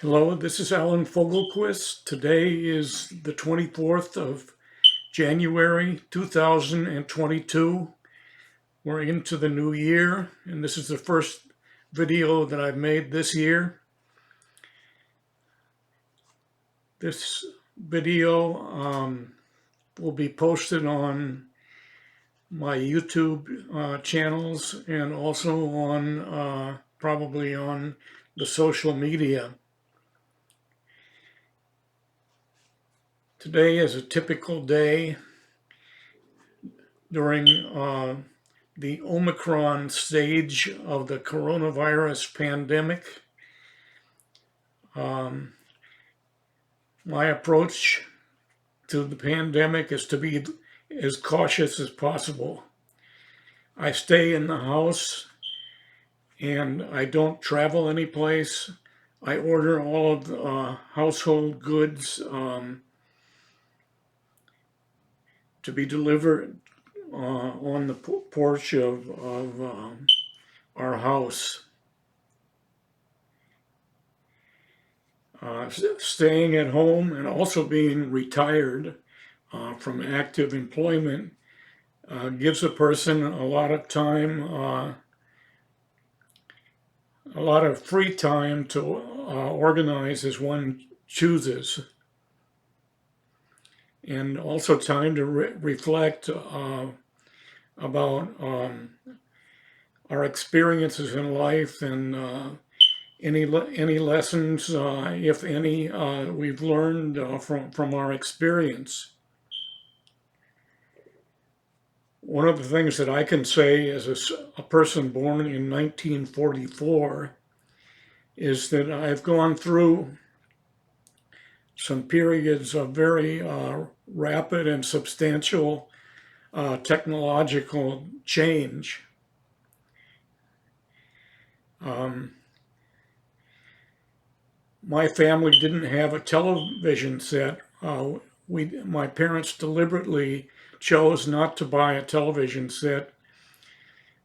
Hello, this is Alan Fogelquist. Today is the 24th of January 2022. We're into the new year, and this is the first video that I've made this year. This video will be posted on my YouTube channels and also on probably on the social media. Today is a typical day during the Omicron stage of the coronavirus pandemic. My approach to the pandemic is to be as cautious as possible. I stay in the house and I don't travel anyplace. I order all of the household goods to be delivered on the porch of our house. Staying at home and also being retired from active employment gives a person a lot of time, a lot of free time to organize as one chooses, and also time to reflect about our experiences in life and any lessons, if any, we've learned from our experience. One of the things that I can say as a person born in 1944 is that I've gone through some periods of very rapid and substantial technological change. My family didn't have a television set. My parents deliberately chose not to buy a television set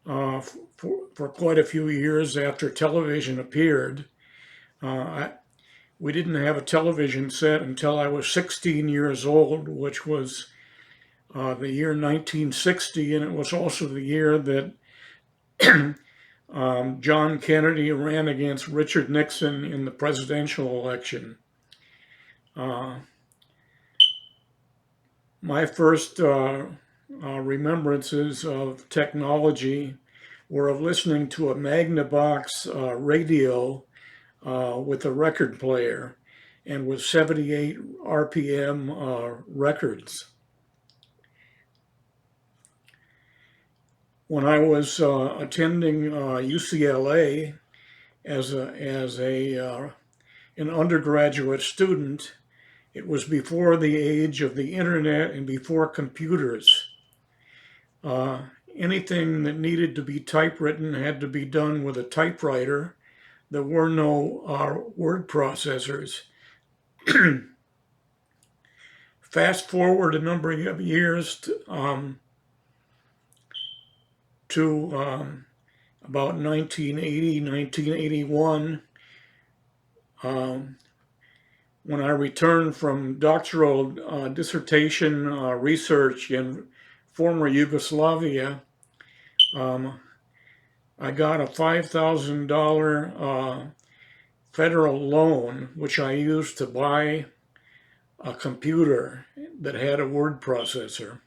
for quite a few years after television appeared. We didn't have a television set until I was 16 years old, which was the year 1960, and it was also the year that John Kennedy ran against Richard Nixon in the presidential election. My first remembrances of technology were of listening to a Magnavox radio with a record player and with 78 RPM records. When I was attending UCLA as an undergraduate student, it was before the age of the internet and before computers. Anything that needed to be typewritten had to be done with a typewriter. There were no word processors. Fast forward a number of years to about 1980, 1981, when I returned from doctoral dissertation research in former Yugoslavia. I got a $5,000 federal loan, which I used to buy a computer that had a word processor.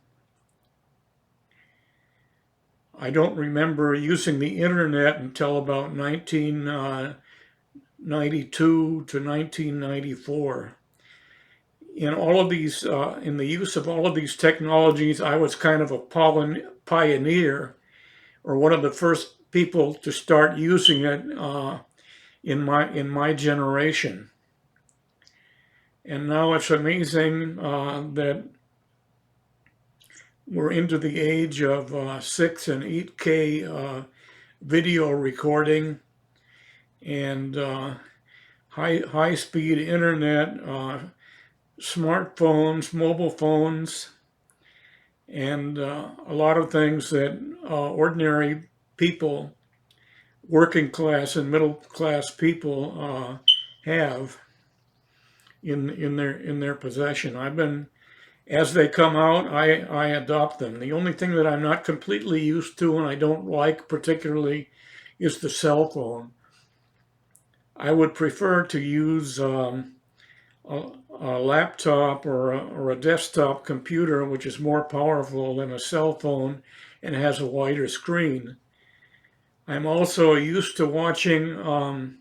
I don't remember using the internet until about 1992 to 1994. In all of these, in the use of all of these technologies, I was kind of a pioneer, or one of the first people to start using it in my generation. And now it's amazing that we're into the age of 6 and 8K video recording and high-speed internet, smartphones, mobile phones, and a lot of things that ordinary people, working class and middle class people, have in their possession. As they come out, I adopt them. The only thing that I'm not completely used to and I don't like particularly is the cell phone. I would prefer to use a laptop or a desktop computer, which is more powerful than a cell phone and has a wider screen. I'm also used to watching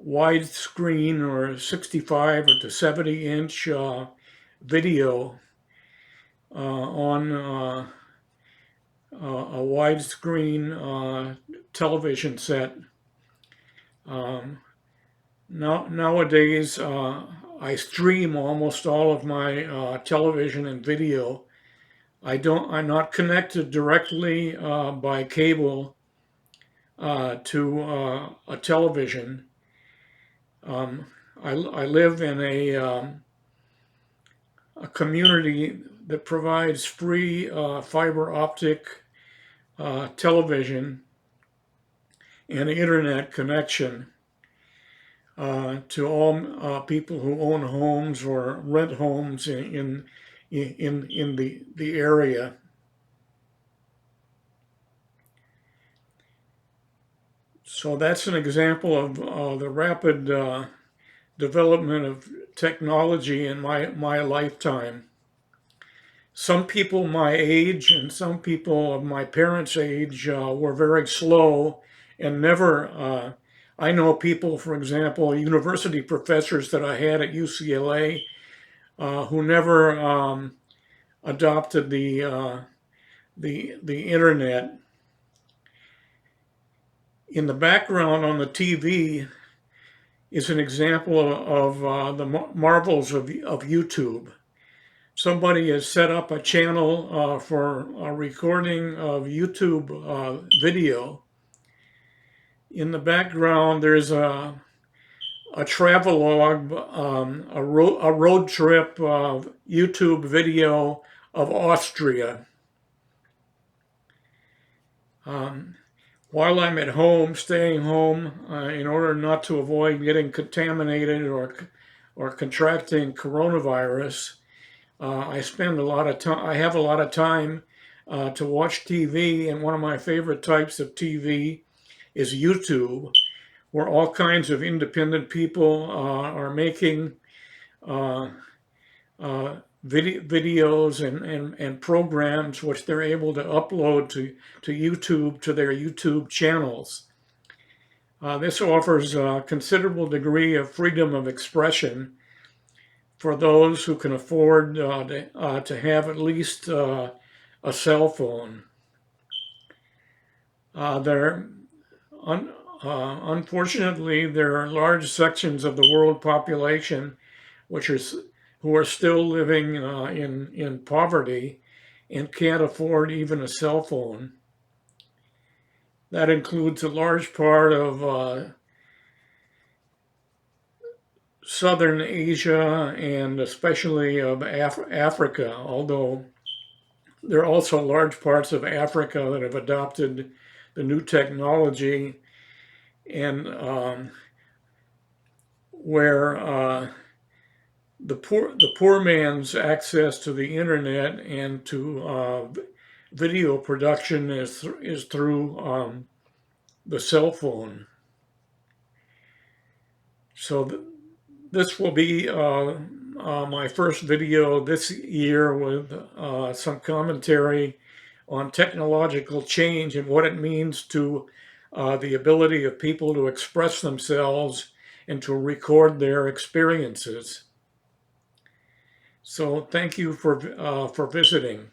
widescreen or 65 or to 70 inch video on a widescreen television set. Nowadays, I stream almost all of my television and video. I'm not connected directly by cable to a television. I live in a community that provides free fiber optic television and internet connection to all people who own homes or rent homes in the area. So that's an example of the rapid development of technology in my lifetime. Some people my age and some people of my parents' age were very slow and never. I know people, for example, university professors that I had at UCLA who never adopted the internet. In the background on the TV is an example of the marvels of YouTube. Somebody has set up a channel for a recording of YouTube video. In the background, there's a travelogue, a road trip YouTube video of Austria. While I'm at home, staying home, in order not to avoid getting contaminated or contracting coronavirus, I spend a lot of time. I have a lot of time to watch TV, and one of my favorite types of TV is YouTube, where all kinds of independent people are making videos and programs which they're able to upload to YouTube, to their YouTube channels. This offers a considerable degree of freedom of expression for those who can afford to have at least a cell phone. Unfortunately, there are large sections of the world population who are still living in poverty and can't afford even a cell phone. That includes a large part of Southern Asia and especially of Africa, although there are also large parts of Africa that have adopted the new technology and where the poor man's access to the internet and to video production is through the cell phone. So this will be my first video this year with some commentary on technological change and what it means to the ability of people to express themselves and to record their experiences. So thank you for visiting.